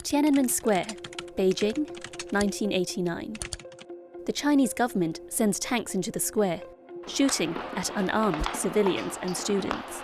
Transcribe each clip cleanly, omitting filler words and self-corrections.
Tiananmen Square, Beijing, 1989. The Chinese government sends tanks into the square, shooting at unarmed civilians and students.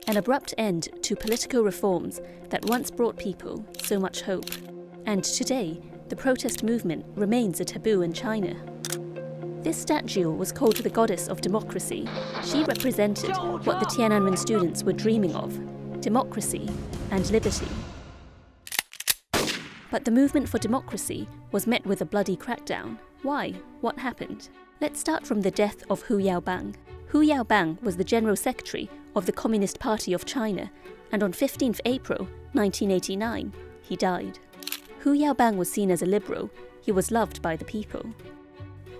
An abrupt end to political reforms that once brought people so much hope. And today, the protest movement remains a taboo in China. This statue was called the goddess of democracy. She represented what the Tiananmen students were dreaming of: democracy and liberty. But the movement for democracy was met with a bloody crackdown. Why? What happened? Let's start from the death of Hu Yaobang. Hu Yaobang was the General Secretary of the Communist Party of China, and on 15th April 1989, he died. Hu Yaobang was seen as a liberal. He was loved by the people.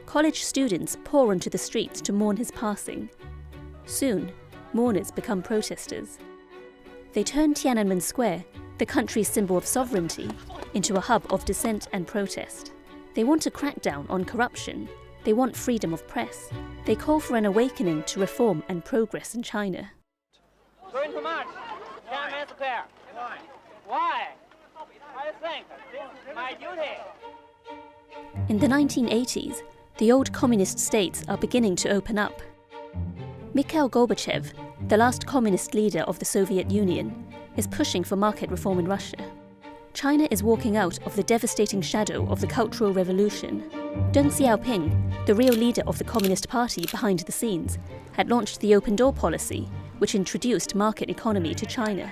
College students pour onto the streets to mourn his passing. Soon, mourners become protesters. They turn Tiananmen Square, the country's symbol of sovereignty, into a hub of dissent and protest. They want a crackdown on corruption. They want freedom of press. They call for an awakening to reform and progress in China. Going to march, Tiananmen Square. Why? I think this is my duty. In the 1980s, the old communist states are beginning to open up. Mikhail Gorbachev, the last communist leader of the Soviet Union, is pushing for market reform in Russia. China is walking out of the devastating shadow of the Cultural Revolution. Deng Xiaoping, the real leader of the Communist Party behind the scenes, had launched the open door policy, which introduced market economy to China.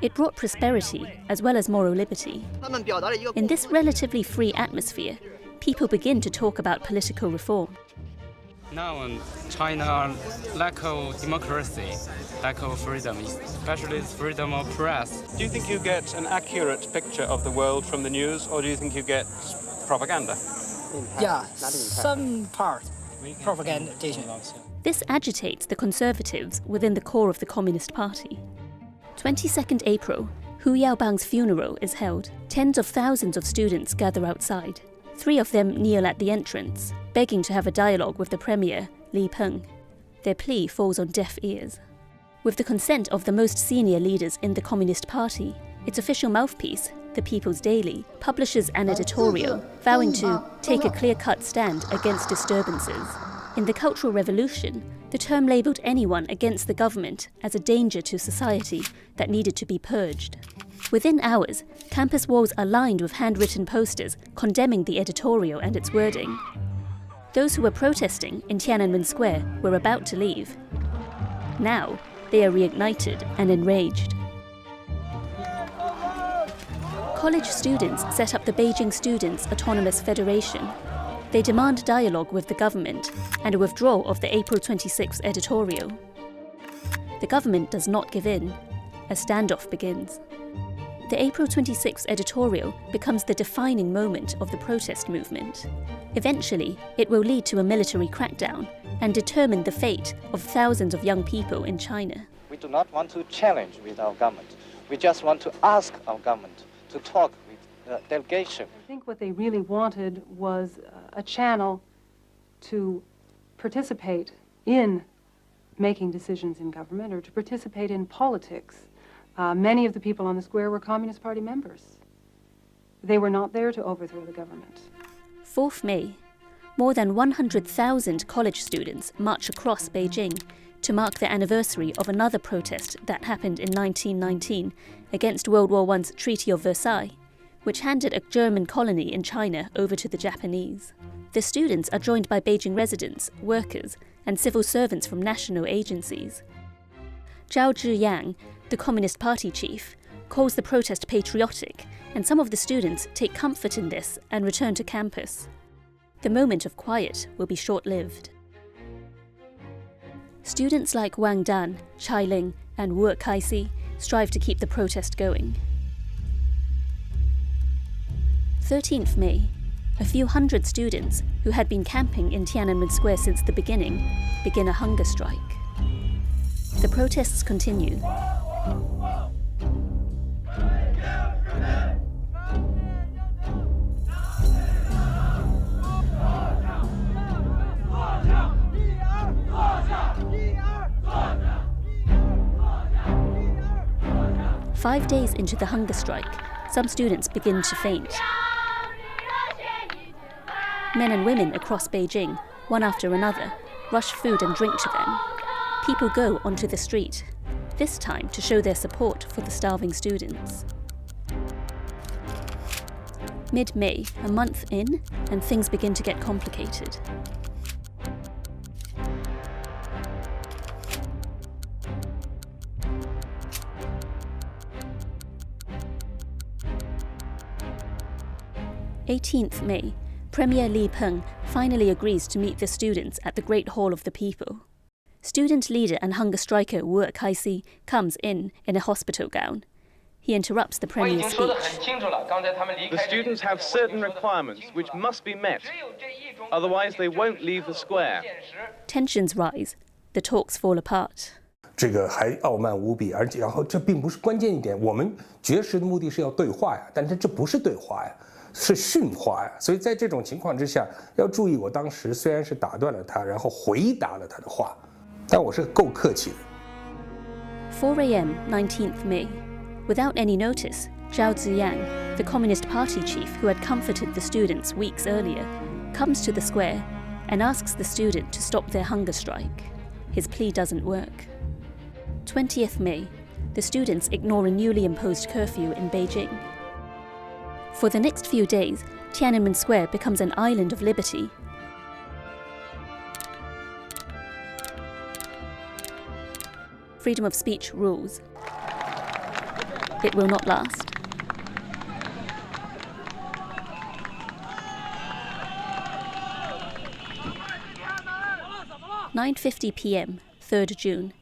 It brought prosperity as well as moral liberty. In this relatively free atmosphere, people begin to talk about political reform. Now in China, lack of democracy, lack of freedom, especially freedom of press. Do you think you get an accurate picture of the world from the news, or do you think you get propaganda? Yeah, some part propaganda. This agitates the conservatives within the core of the Communist Party. 22nd April, Hu Yaobang's funeral is held. Tens of thousands of students gather outside. 3 of them kneel at the entrance, begging to have a dialogue with the premier, Li Peng. Their plea falls on deaf ears. With the consent of the most senior leaders in the Communist Party, its official mouthpiece, the People's Daily, publishes an editorial vowing to take a clear-cut stand against disturbances. In the Cultural Revolution, the term labelled anyone against the government as a danger to society that needed to be purged. Within hours, campus walls are lined with handwritten posters condemning the editorial and its wording. Those who were protesting in Tiananmen Square were about to leave. Now, they are reignited and enraged. College students set up the Beijing Students' Autonomous Federation. They demand dialogue with the government and a withdrawal of the April 26 editorial. The government does not give in. A standoff begins. The April 26 editorial becomes the defining moment of the protest movement. Eventually, it will lead to a military crackdown and determine the fate of thousands of young people in China. We do not want to challenge with our government. We just want to ask our government to talk with the delegation. I think what they really wanted was a channel to participate in making decisions in government or to participate in politics. Many of the people on the square were Communist Party members. They were not there to overthrow the government. 4th May. More than 100,000 college students march across Beijing to mark the anniversary of another protest that happened in 1919 against World War I's Treaty of Versailles, which handed a German colony in China over to the Japanese. The students are joined by Beijing residents, workers, and civil servants from national agencies. Zhao Zhiyang, the Communist Party chief, calls the protest patriotic, and some of the students take comfort in this and return to campus. The moment of quiet will be short-lived. Students like Wang Dan, Chai Ling, and Wu Kaixi strive to keep the protest going. 13th May. A few hundred students who had been camping in Tiananmen Square since the beginning begin a hunger strike. The protests continue. 5 days into the hunger strike, some students begin to faint. Men and women across Beijing, one after another, rush food and drink to them. People go onto the street, this time to show their support for the starving students. Mid-May, a month in, and things begin to get complicated. May, Premier Li Peng finally agrees to meet the students at the Great Hall of the People. Student leader and hunger striker Wu Kaixi comes in a hospital gown. He interrupts the Premier's speech. The students have certain requirements which must be met, otherwise they won't leave the square. Tensions rise. The talks fall apart. 这个还傲慢无比，而且然后这并不是关键一点。我们绝食的目的是要对话呀，但是这不是对话呀，是训话呀。所以在这种情况之下，要注意，我当时虽然是打断了他，然后回答了他的话，但我是够客气的。4 a.m. 19th May. Without any notice, Zhao Ziyang, the Communist Party chief who had comforted the students weeks earlier, comes to the square and asks the student to stop their hunger strike. His plea doesn't work. 20th May, the students ignore a newly imposed curfew in Beijing. For the next few days, Tiananmen Square becomes an island of liberty. Freedom of speech rules. It will not last. "9:50 p.m., 3rd June.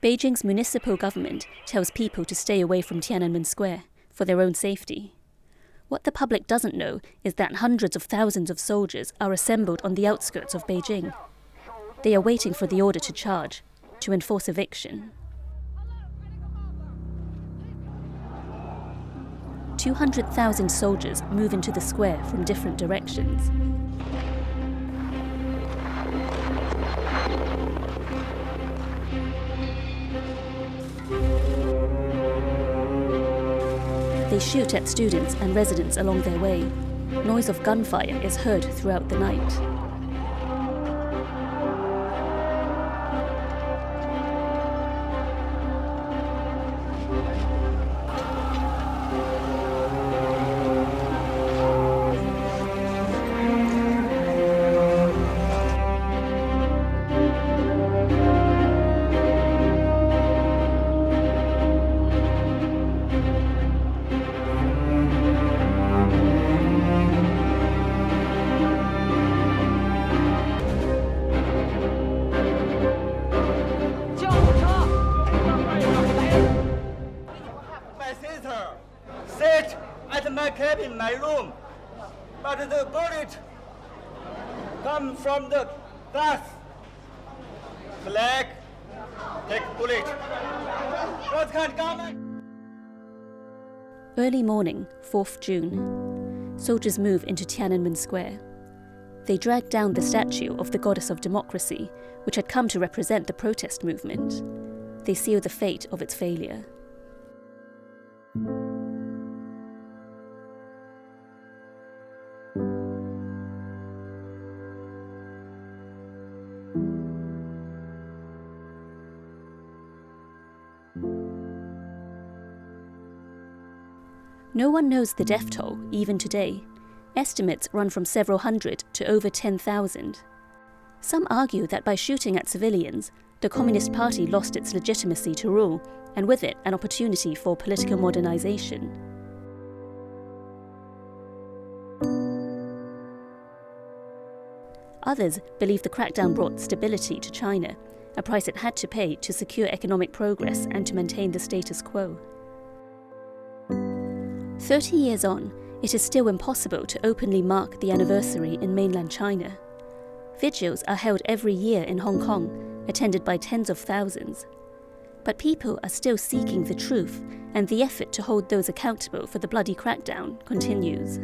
Beijing's municipal government tells people to stay away from Tiananmen Square for their own safety. What the public doesn't know is that hundreds of thousands of soldiers are assembled on the outskirts of Beijing. They are waiting for the order to charge, to enforce eviction. 200,000 soldiers move into the square from different directions. They shoot at students and residents along their way. Noise of gunfire is heard throughout the night. Sit at my cabin, my room, but the bullet comes from the glass. Flag, take bullet. What kind of government? Early morning, 4th June. Soldiers move into Tiananmen Square. They drag down the statue of the goddess of democracy, which had come to represent the protest movement. They seal the fate of its failure. No one knows the death toll, even today. Estimates run from several hundred to over 10,000. Some argue that by shooting at civilians, the Communist Party lost its legitimacy to rule, and with it, an opportunity for political modernization. Others believe the crackdown brought stability to China, a price it had to pay to secure economic progress and to maintain the status quo. 30 years on, it is still impossible to openly mark the anniversary in mainland China. Vigils are held every year in Hong Kong, attended by tens of thousands. But people are still seeking the truth, and the effort to hold those accountable for the bloody crackdown continues.